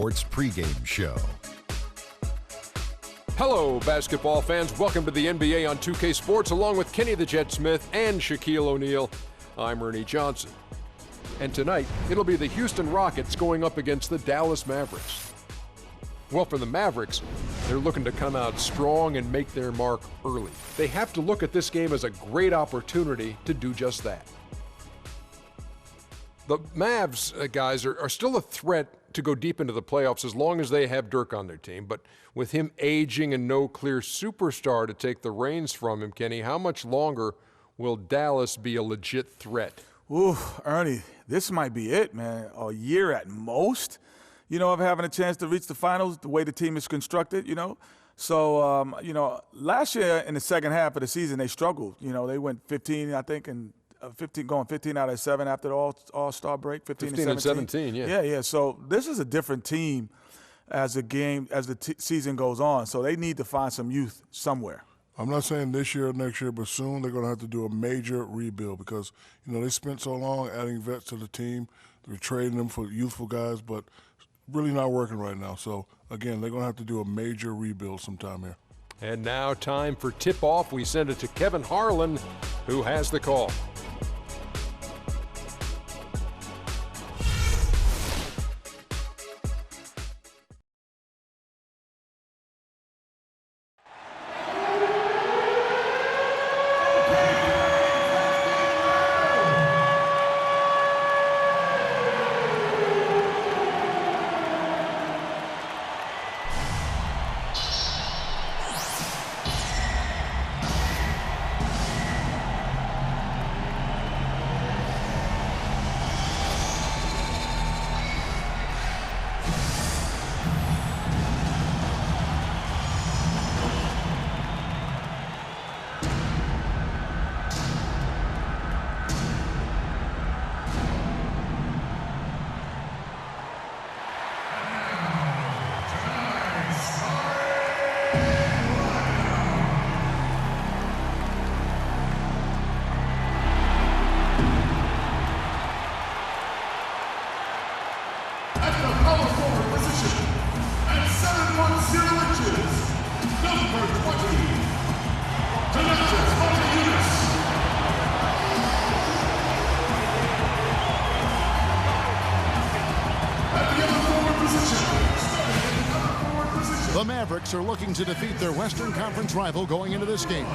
Sports Pregame Show. Hello, basketball fans. Welcome to the NBA on 2K Sports, along with Kenny the Jet Smith and Shaquille O'Neal. I'm Ernie Johnson. And tonight, it'll be the Houston Rockets going up against the Dallas Mavericks. Well, for the Mavericks, they're looking to come out strong and make their mark early. They have to look at this game as a great opportunity to do just that. The Mavs, guys, are still a threat to go deep into the playoffs as long as they have Dirk on their team. But with him aging and no clear superstar to take the reins from him, Kenny, how much longer will Dallas be a legit threat? Ooh, Ernie, this might be it, man. A year at most, of having a chance to reach the finals the way the team is constructed, So, last year in the second half of the season, they struggled. They went 15, I think, and 15 out of 7 after the All-Star break, 15 and 17, yeah. Yeah. So this is a different team as the season goes on. So they need to find some youth somewhere. I'm not saying this year or next year, but soon they're going to have to do a major rebuild because, they spent so long adding vets to the team. They're trading them for youthful guys, but really not working right now. So, again, they're going to have to do a major rebuild sometime here. And now time for tip-off. We send it to Kevin Harlan, who has the call. The Mavericks are looking to defeat their Western Conference rival going into this game.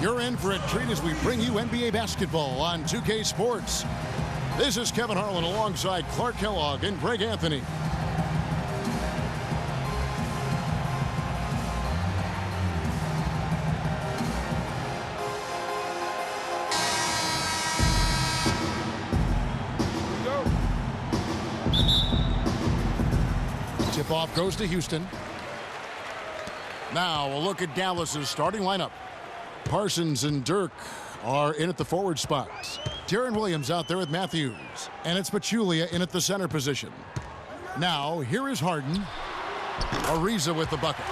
You're in for a treat as we bring you NBA basketball on 2K Sports. This is Kevin Harlan alongside Clark Kellogg and Greg Anthony. Tip-off goes to Houston. Now a look at Dallas's starting lineup. Parsons and Dirk are in at the forward spots. Deron Williams out there with Matthews. And it's Pachulia in at the center position. Now here is Harden. Ariza with the bucket.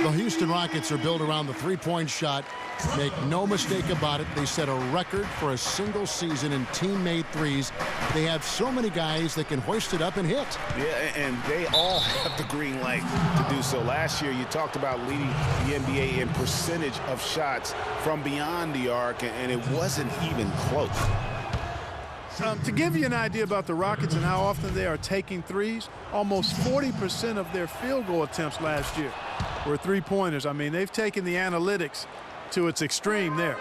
The Houston Rockets are built around the three-point shot. Make no mistake about it, they set a record for a single season in team-made threes. They have so many guys that can hoist it up and hit. Yeah, and they all have the green light to do so. Last year, you talked about leading the NBA in percentage of shots from beyond the arc, and it wasn't even close. To give you an idea about the Rockets and how often they are taking threes, almost 40% of their field goal attempts last year were three-pointers. I mean, they've taken the analytics to its extreme there.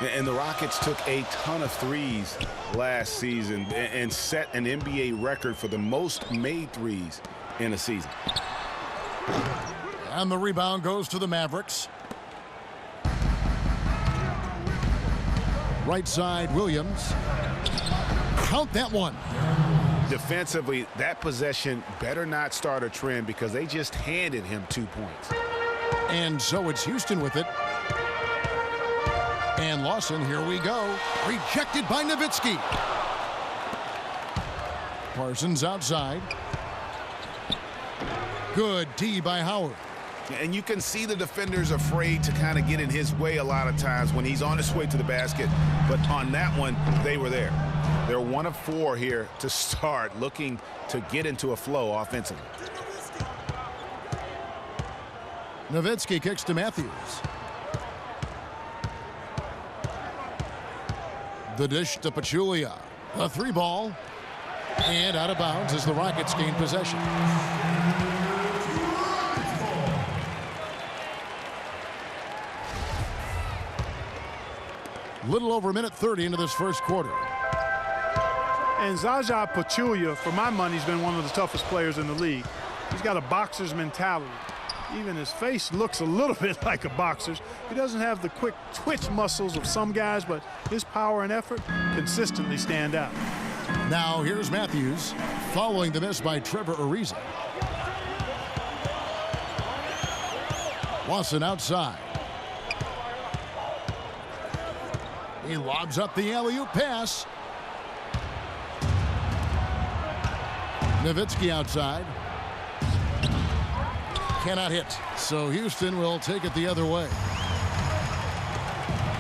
And the Rockets took a ton of threes last season and set an NBA record for the most made threes in a season. And the rebound goes to the Mavericks. Right side, Williams. Count that one. Defensively, that possession better not start a trend because they just handed him 2 points. And so it's Houston with it. And Lawson, here we go. Rejected by Nowitzki. Parsons outside. Good D by Howard. And you can see the defenders afraid to kind of get in his way a lot of times when he's on his way to the basket. But on that one, they were there. They're 1 of 4 here to start, looking to get into a flow offensively. Nowitzki kicks to Matthews. The dish to Pachulia. A 3-ball. And out of bounds as the Rockets gain possession. Little over a minute 30 into this first quarter. And Zaza Pachulia, for my money, has been one of the toughest players in the league. He's got a boxer's mentality. Even his face looks a little bit like a boxer's. He doesn't have the quick twitch muscles of some guys, but his power and effort consistently stand out. Now here's Matthews following the miss by Trevor Ariza. Lawson outside. He lobs up the alley-oop pass. Nowitzki outside. Cannot hit. So Houston will take it the other way.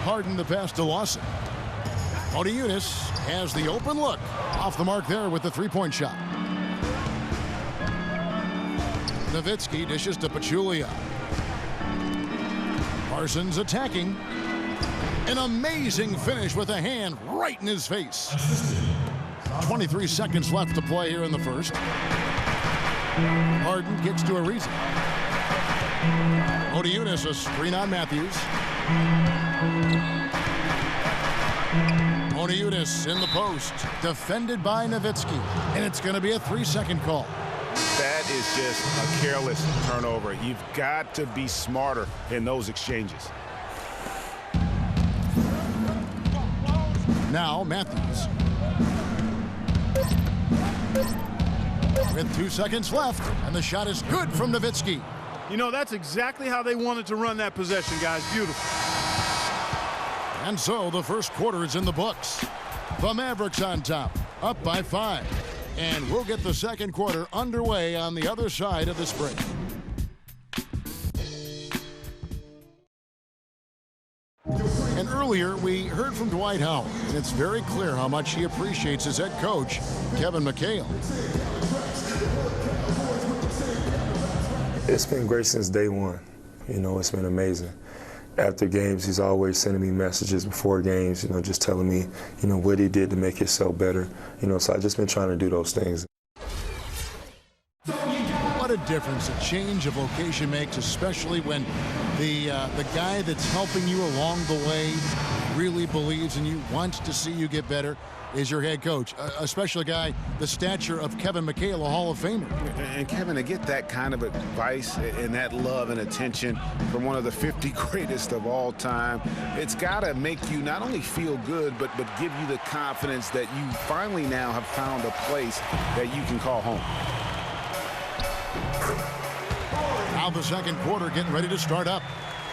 Harden the pass to Lawson. Odiunas has the open look. Off the mark there with the three-point shot. Nowitzki dishes to Pachulia. Parsons attacking. An amazing finish with a hand right in his face. 23 seconds left to play here in the first. Harden kicks to Ariza. Odiunas a screen on Matthews. Odiunas in the post, defended by Nowitzki, and it's going to be a 3-second call. That is just a careless turnover. You've got to be smarter in those exchanges. Now Matthews. With 2 seconds left, and the shot is good from Nowitzki. You know, that's exactly how they wanted to run that possession, guys. Beautiful. And so the first quarter is in the books. The Mavericks on top, up by 5. And we'll get the second quarter underway on the other side of this break. And earlier, we heard from Dwight Howard, and it's very clear how much he appreciates his head coach, Kevin McHale. It's been great since day one. You know, it's been amazing. After games, he's always sending me messages before games, you know, just telling me, you know, what he did to make himself better. You know, so I've just been trying to do those things. What a difference a change of location makes, especially when the guy that's helping you along the way really believes in you, wants to see you get better, is your head coach, especially a guy the stature of Kevin McHale, a Hall of Famer. And Kevin, to get that kind of advice and that love and attention from one of the 50 greatest of all time, it's got to make you not only feel good, but give you the confidence that you finally now have found a place that you can call home. Now the second quarter getting ready to start up.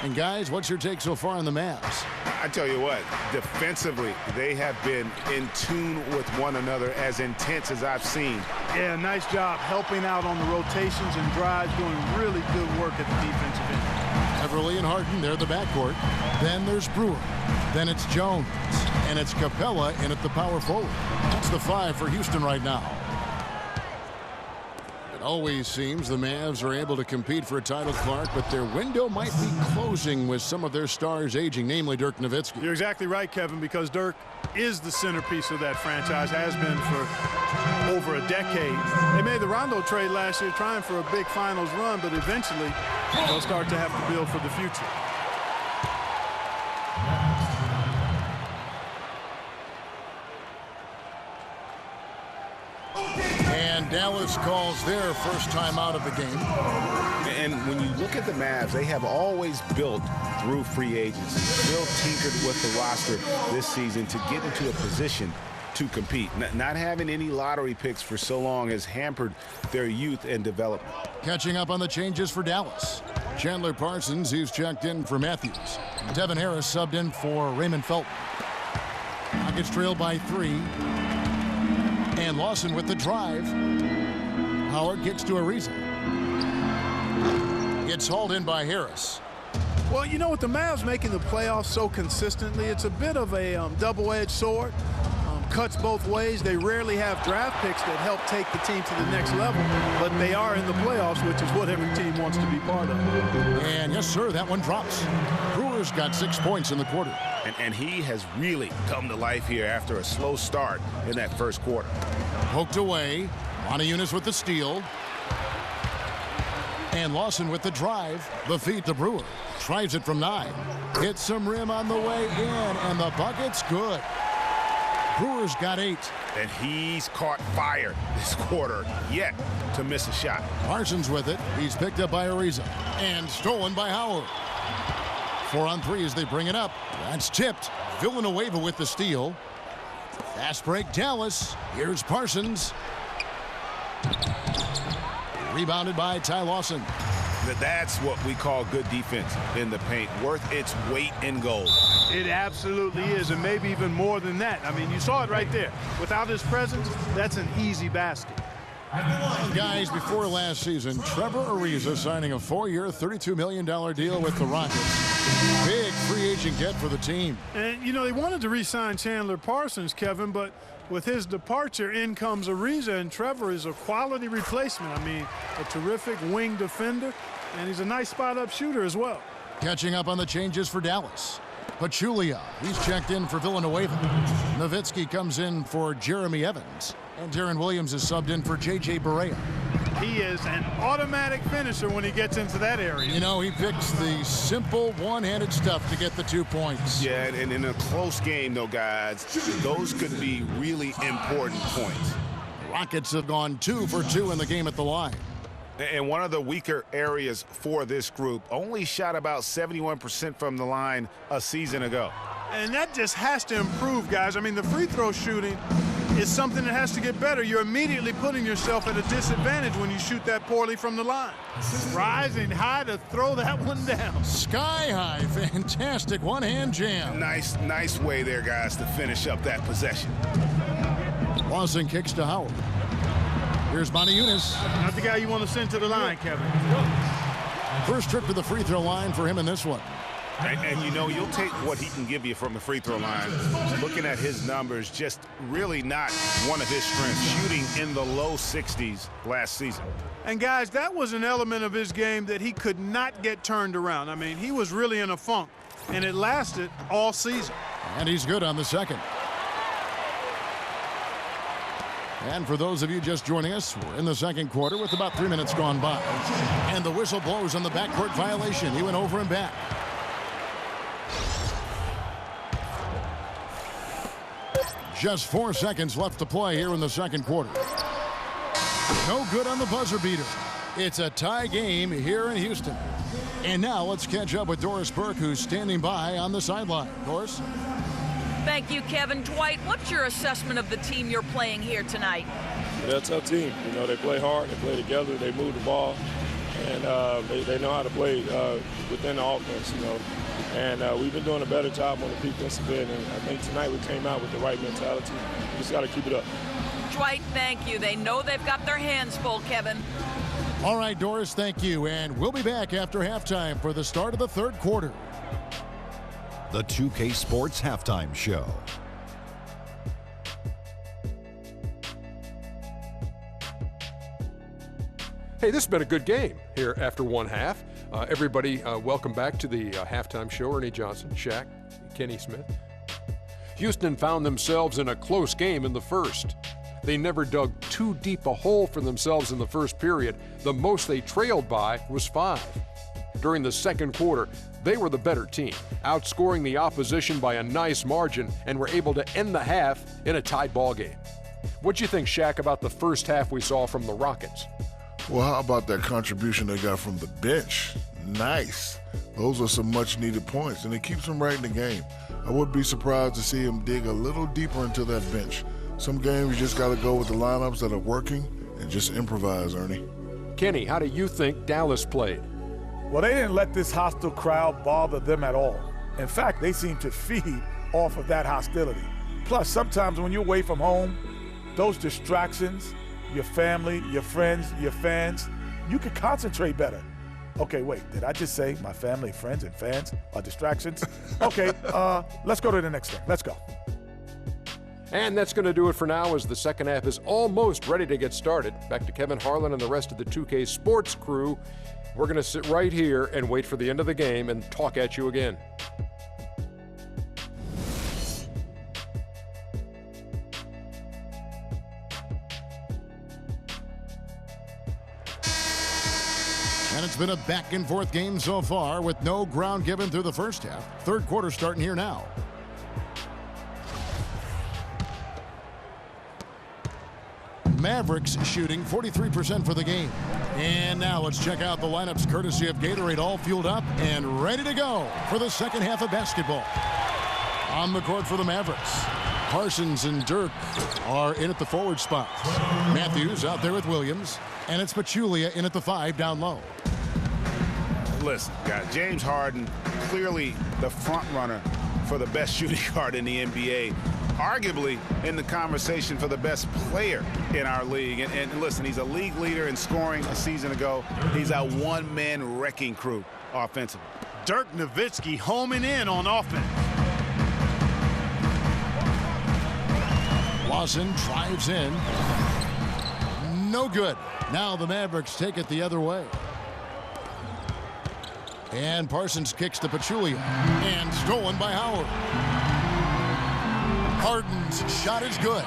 And guys, what's your take so far on the Mavs? I tell you what, defensively, they have been in tune with one another, as intense as I've seen. Yeah, nice job helping out on the rotations and drives, doing really good work at the defensive end. Everly and Harden, they're the backcourt. Then there's Brewer. Then it's Jones. And it's Capella in at the power forward. That's the 5 for Houston right now. It always seems the Mavs are able to compete for a title, Clark, but their window might be closing with some of their stars aging, namely Dirk Nowitzki. You're exactly right, Kevin, because Dirk is the centerpiece of that franchise, has been for over a decade. They made the Rondo trade last year trying for a big finals run, but eventually they'll start to have to build for the future. And Dallas calls their first time out of the game. And when you look at the Mavs, they have always built through free agency, still tinkered with the roster this season to get into a position to compete. Not having any lottery picks for so long has hampered their youth and development. Catching up on the changes for Dallas. Chandler Parsons, he's checked in for Matthews. Devin Harris subbed in for Raymond Felton. Rockets trail by 3. And Lawson with the drive. Howard kicks to Ariza. It's hauled in by Harris. Well, you know, with the Mavs making the playoffs so consistently, it's a bit of a double-edged sword. cuts both ways. They rarely have draft picks that help take the team to the next level, but they are in the playoffs, which is what every team wants to be part of. And yes, sir, that one drops. Brewers got 6 points in the quarter. And he has really come to life here after a slow start in that first quarter. Poked away. Montejunas with the steal. And Lawson with the drive. The feed to Brewer. Tries it from 9. Hits some rim on the way in, and the bucket's good. Brewers got 8. And he's caught fire this quarter, yet to miss a shot. Parsons with it. He's picked up by Ariza. And stolen by Howard. 4 on 3 as they bring it up. That's tipped. Villanueva with the steal. Fast break Dallas. Here's Parsons. Rebounded by Ty Lawson. That's what we call good defense in the paint, worth its weight in gold. It absolutely is, and maybe even more than that. I mean, you saw it right there. Without his presence, that's an easy basket. Guys, before last season, Trevor Ariza signing a 4-year, $32 million deal with the Rockets. Big free agent get for the team. And, you know, they wanted to re-sign Chandler Parsons, Kevin, but with his departure, in comes Ariza, and Trevor is a quality replacement. I mean, a terrific wing defender, and he's a nice spot-up shooter as well. Catching up on the changes for Dallas. Pachulia, he's checked in for Villanueva. Nowitzki comes in for Jeremy Evans. And Darren Williams is subbed in for J.J. Barea. He is an automatic finisher when he gets into that area. You know, he picks the simple one-handed stuff to get the 2 points. Yeah, and in a close game, though, guys, those could be really important points. Rockets have gone 2 for 2 in the game at the line. And one of the weaker areas for this group, only shot about 71% from the line a season ago. And that just has to improve, guys. I mean, the free throw shooting is something that has to get better. You're immediately putting yourself at a disadvantage when you shoot that poorly from the line. Rising high to throw that one down. Sky high, fantastic one-hand jam. Nice way there, guys, to finish up that possession. Lawson kicks to Howard. Here's Montejunas. Not the guy you want to send to the line, Kevin. First trip to the free throw line for him in this one. And you know, you'll take what he can give you from the free throw line. Looking at his numbers, just really not one of his strengths, shooting in the low 60s last season. And guys, that was an element of his game that he could not get turned around. I mean, he was really in a funk, and it lasted all season. And he's good on the second. And for those of you just joining us, we're in the second quarter with about 3 minutes gone by. And the whistle blows on the backcourt violation. He went over and back. Just 4 seconds left to play here in the second quarter. No good on the buzzer beater. It's a tie game here in Houston. And now let's catch up with Doris Burke, who's standing by on the sideline. Doris? Thank you, Kevin. Dwight, what's your assessment of the team you're playing here tonight? They're a tough team. You know, they play hard, they play together, they move the ball, and they know how to play within the offense, you know. And we've been doing a better job on the defensive end, and I think tonight we came out with the right mentality. We just got to keep it up. Dwight, thank you. They know they've got their hands full, Kevin. All right, Doris, thank you. And we'll be back after halftime for the start of the third quarter. The 2K Sports Halftime Show. Hey, this has been a good game here after one half. Everybody, welcome back to the halftime show. Ernie Johnson, Shaq, Kenny Smith. Houston found themselves in a close game in the first. They never dug too deep a hole for themselves in the first period. The most they trailed by was 5. During the second quarter, they were the better team, outscoring the opposition by a nice margin and were able to end the half in a tied ball game. What'd you think, Shaq, about the first half we saw from the Rockets? Well, how about that contribution they got from the bench? Nice. Those are some much-needed points, and it keeps them right in the game. I would be surprised to see him dig a little deeper into that bench. Some games you just got to go with the lineups that are working and just improvise, Ernie. Kenny, how do you think Dallas played? Well, they didn't let this hostile crowd bother them at all. In fact, they seem to feed off of that hostility. Plus, sometimes when you're away from home, those distractions, your family, your friends, your fans, you can concentrate better. Okay, wait, did I just say my family, friends, and fans are distractions? Okay, let's go to the next thing. Let's go. And that's going to do it for now as the second half is almost ready to get started. Back to Kevin Harlan and the rest of the 2K Sports crew. We're going to sit right here and wait for the end of the game and talk at you again. And it's been a back-and-forth game so far with no ground given through the first half. Third quarter starting here now. Mavericks shooting 43% for the game. And now let's check out the lineups courtesy of Gatorade, all fueled up and ready to go for the second half of basketball. On the court for the Mavericks, Parsons and Dirk are in at the forward spot. Matthews out there with Williams, and it's Pachulia in at the 5 down low. Listen, guys, James Harden, clearly the front runner for the best shooting guard in the NBA. Arguably in the conversation for the best player in our league. And listen, he's a league leader in scoring a season ago. He's a one-man wrecking crew offensively. Dirk Nowitzki homing in on offense. Lawson drives in. No good. Now the Mavericks take it the other way. And Parsons kicks to Pachulia. And stolen by Howard. Harden's shot is good.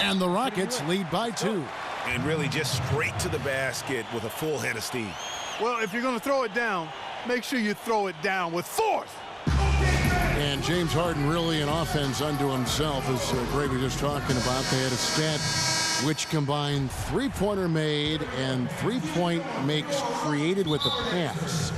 And the Rockets lead by 2. And really just straight to the basket with a full head of steam. Well, if you're going to throw it down, make sure you throw it down with force. And James Harden really an offense unto himself, as Greg was just talking about. They had a stat which combined three-pointer made and three-point makes created with a pass.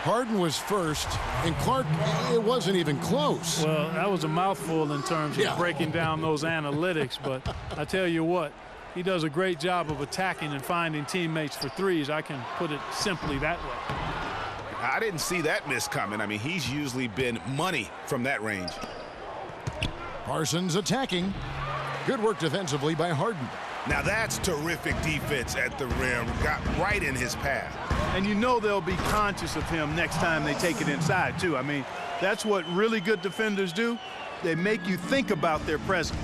Harden was first, and Clark, it wasn't even close. Well, that was a mouthful in terms of breaking down those analytics, but I tell you what, he does a great job of attacking and finding teammates for threes. I can put it simply that way. I didn't see that miss coming. I mean, he's usually been money from that range. Parsons attacking. Good work defensively by Harden. Now that's terrific defense at the rim. Got right in his path. And you know they'll be conscious of him next time they take it inside, too. I mean, that's what really good defenders do. They make you think about their presence.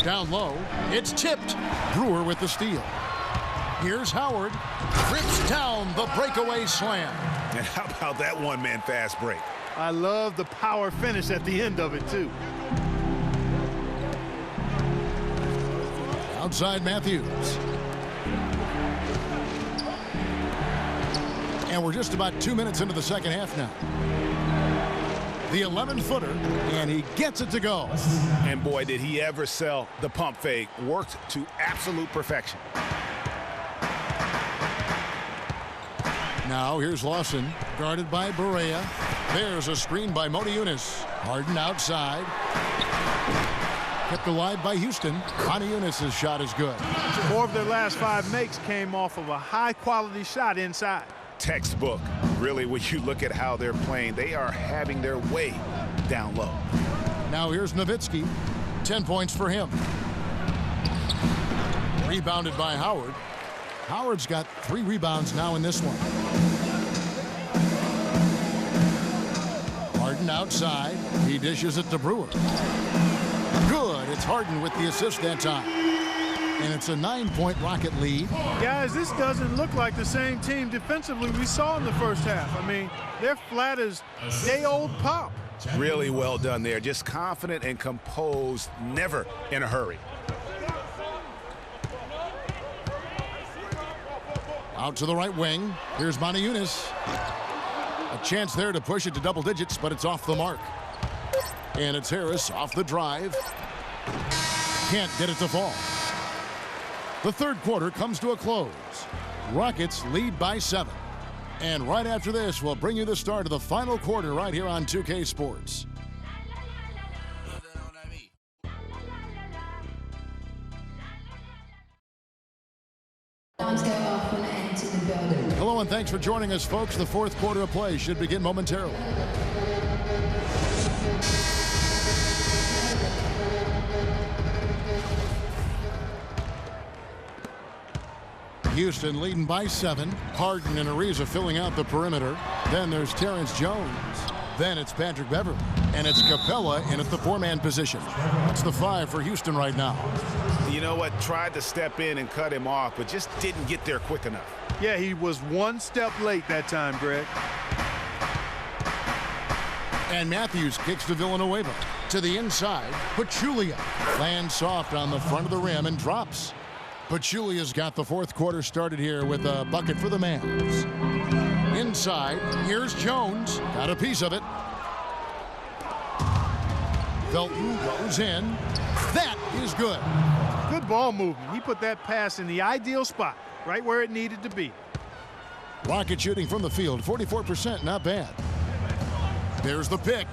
Down low, it's tipped. Brewer with the steal. Here's Howard. Rips down the breakaway slam. And how about that one-man fast break? I love the power finish at the end of it, too. Outside Matthews. And we're just about 2 minutes into the second half now. The 11-footer, and he gets it to go. And boy, did he ever sell the pump fake. Worked to absolute perfection. Now here's Lawson, guarded by Barea. There's a screen by Motiejunas. Harden outside. Kept alive by Houston. Motiejunas' shot is good. 4 of their last 5 makes came off of a high-quality shot inside. Textbook. Really, when you look at how they're playing, they are having their way down low. Now here's Nowitzki. 10 points for him. Rebounded by Howard. Howard's got 3 rebounds now in this one. Harden outside. He dishes it to Brewer. Good. It's Harden with the assist that time. And it's a 9-point Rocket lead. Guys, this doesn't look like the same team defensively we saw in the first half. I mean, they're flat as day-old pop. Really well done there. Just confident and composed, never in a hurry. Out to the right wing. Here's Motiejunas. A chance there to push it to double digits, but it's off the mark. And it's Harris off the drive. Can't get it to fall. The third quarter comes to a close. Rockets lead by 7. And right after this, we'll bring you the start of the final quarter right here on 2K Sports. Hello and thanks for joining us, folks. The fourth quarter of play should begin momentarily. Houston leading by 7. Harden and Ariza filling out the perimeter. Then there's Terrence Jones. Then it's Patrick Beverly, and it's Capella in at the 4-man position. That's the 5 for Houston right now. You know what? Tried to step in and cut him off, but just didn't get there quick enough. Yeah, he was one step late that time, Greg. And Matthews kicks to Villanueva. To the inside, Pachulia lands soft on the front of the rim and drops. Pachulia's got the 4th quarter started here with a bucket for the Mavs. Inside, here's Jones. Got a piece of it. Felton goes in. That is good. Good ball movement. He put that pass in the ideal spot, right where it needed to be. Rocket shooting from the field, 44%, not bad. There's the pick.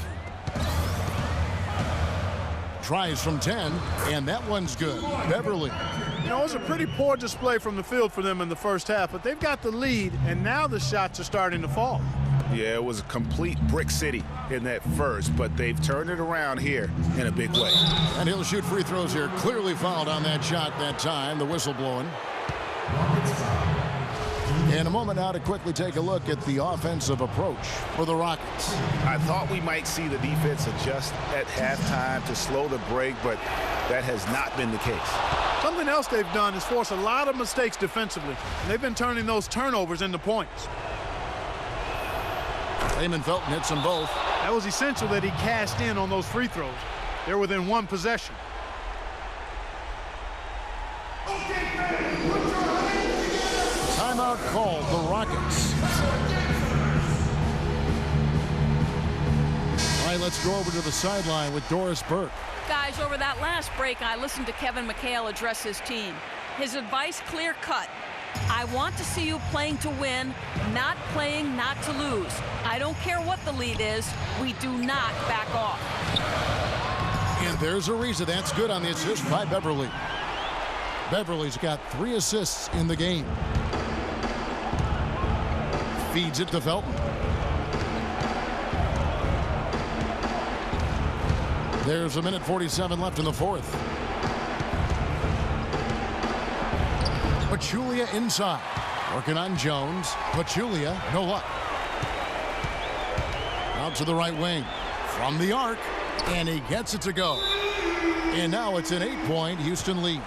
Tries from 10, and that one's good. Beverly. You know, it was a pretty poor display from the field for them in the first half, but they've got the lead, and now the shots are starting to fall. Yeah, it was a complete brick city in that first, but they've turned it around here in a big way. And he'll shoot free throws here. Clearly fouled on that shot that time. The whistle blowing. In a moment now to quickly take a look at the offensive approach for the Rockets. I thought we might see the defense adjust at halftime to slow the break, but that has not been the case. Something else they've done is force a lot of mistakes defensively, and they've been turning those turnovers into points. Raymond Felton hits them both. That was essential that he cashed in on those free throws. They're within one possession. Timeout called, the Rockets. All right, let's go over to the sideline with Doris Burke. Guys, over that last break, I listened to Kevin McHale address his team. His advice clear-cut. I want to see you playing to win, not playing not to lose. I don't care what the lead is. We do not back off. And there's a reason. That's good on the assist by Beverly. Beverly's got 3 assists in the game. Feeds it to Felton. There's 1:47 left in the 4th. Pachulia inside. Working on Jones. Pachulia, no luck. Out to the right wing. From the arc. And he gets it to go. And now it's an 8-point Houston lead.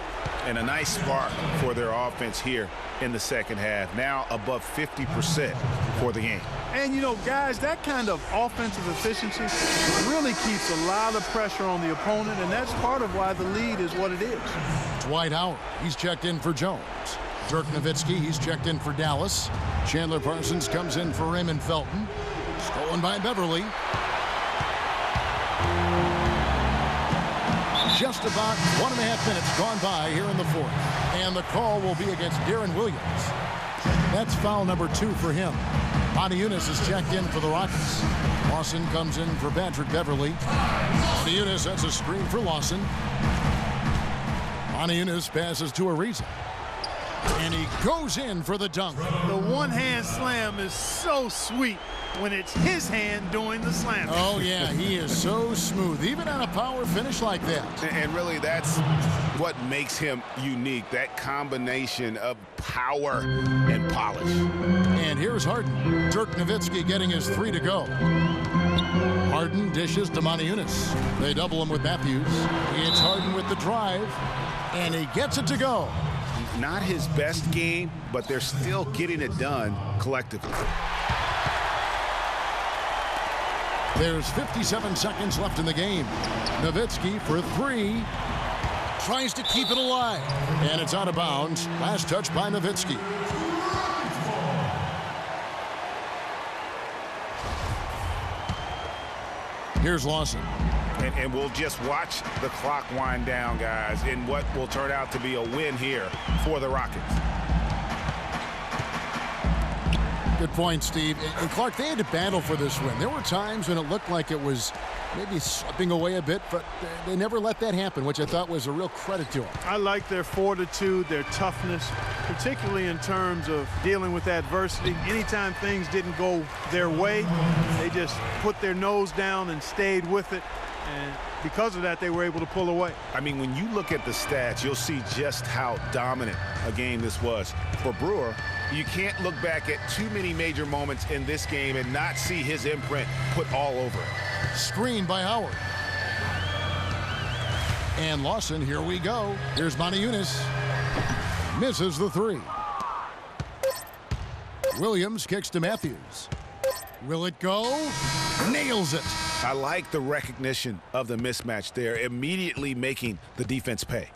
And a nice spark for their offense here in the second half. Now above 50% for the game. And, you know, guys, that kind of offensive efficiency really keeps a lot of pressure on the opponent, and that's part of why the lead is what it is. Dwight Howard, he's checked in for Jones. Dirk Nowitzki, he's checked in for Dallas. Chandler Parsons comes in for Raymond Felton. Stolen by Beverly. Just about 1.5 minutes gone by here in the 4th. And the call will be against Darren Williams. That's foul number 2 for him. Moniunas is checked in for the Rockets. Lawson comes in for Patrick Beverly. Moniunas, that's a screen for Lawson. Moniunas passes to Ariza. And he goes in for the dunk. The one-hand slam is so sweet when it's his hand doing the slam. Oh, yeah, he is so smooth, even on a power finish like that. And really, that's what makes him unique, that combination of power and polish. And here's Harden. Dirk Nowitzki getting his 3 to go. Harden dishes to Moniunas. They double him with Matthews. It's Harden with the drive, and he gets it to go. Not his best game, but they're still getting it done collectively. There's 57 seconds left in the game. Nowitzki for 3. Tries to keep it alive. And it's out of bounds. Last touch by Nowitzki. Here's Lawson. And we'll just watch the clock wind down, guys, in what will turn out to be a win here for the Rockets. Good point, Steve. And Clark, they had to battle for this win. There were times when it looked like it was maybe slipping away a bit, but they never let that happen, which I thought was a real credit to them. I like their fortitude, their toughness, particularly in terms of dealing with adversity. Anytime things didn't go their way, they just put their nose down and stayed with it. and because of that, they were able to pull away. I mean, when you look at the stats, you'll see just how dominant a game this was. For Brewer, you can't look back at too many major moments in this game and not see his imprint put all over it. Screen by Howard. And Lawson, here we go. Here's Moniunas. Misses the three. Williams kicks to Matthews. Will it go? Nails it. I like the recognition of the mismatch there, immediately making the defense pay.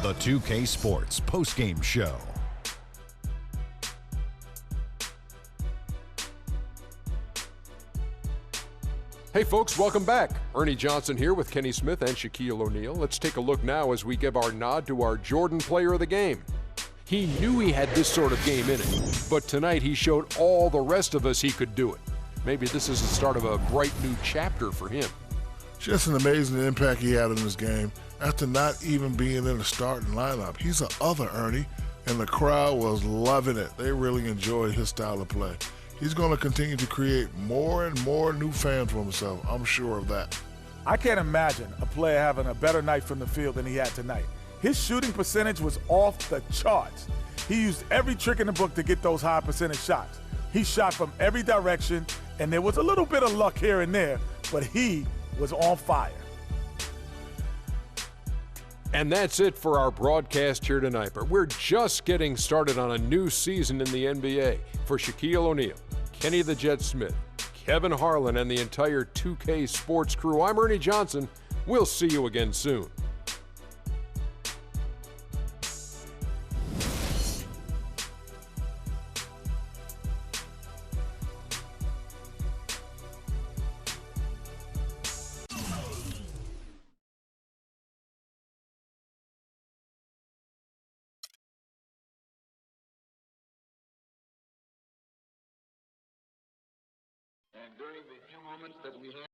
The 2K Sports Postgame Show. Hey folks, welcome back. Ernie Johnson here with Kenny Smith and Shaquille O'Neal. Let's take a look now as we give our nod to our Jordan Player of the Game. He knew he had this sort of game in it, but tonight he showed all the rest of us he could do it. Maybe this is the start of a bright new chapter for him. Just an amazing impact he had in this game after not even being in the starting lineup. He's an other Ernie, and the crowd was loving it. They really enjoyed his style of play. He's going to continue to create more and more new fans for himself. I'm sure of that. I can't imagine a player having a better night from the field than he had tonight. His shooting percentage was off the charts. He used every trick in the book to get those high percentage shots. He shot from every direction, and there was a little bit of luck here and there, but he was on fire. And that's it for our broadcast here tonight, but we're just getting started on a new season in the NBA. For Shaquille O'Neal, Kenny the Jet Smith, Kevin Harlan, and the entire 2K Sports crew, I'm Ernie Johnson. We'll see you again soon. And during the few moments that we have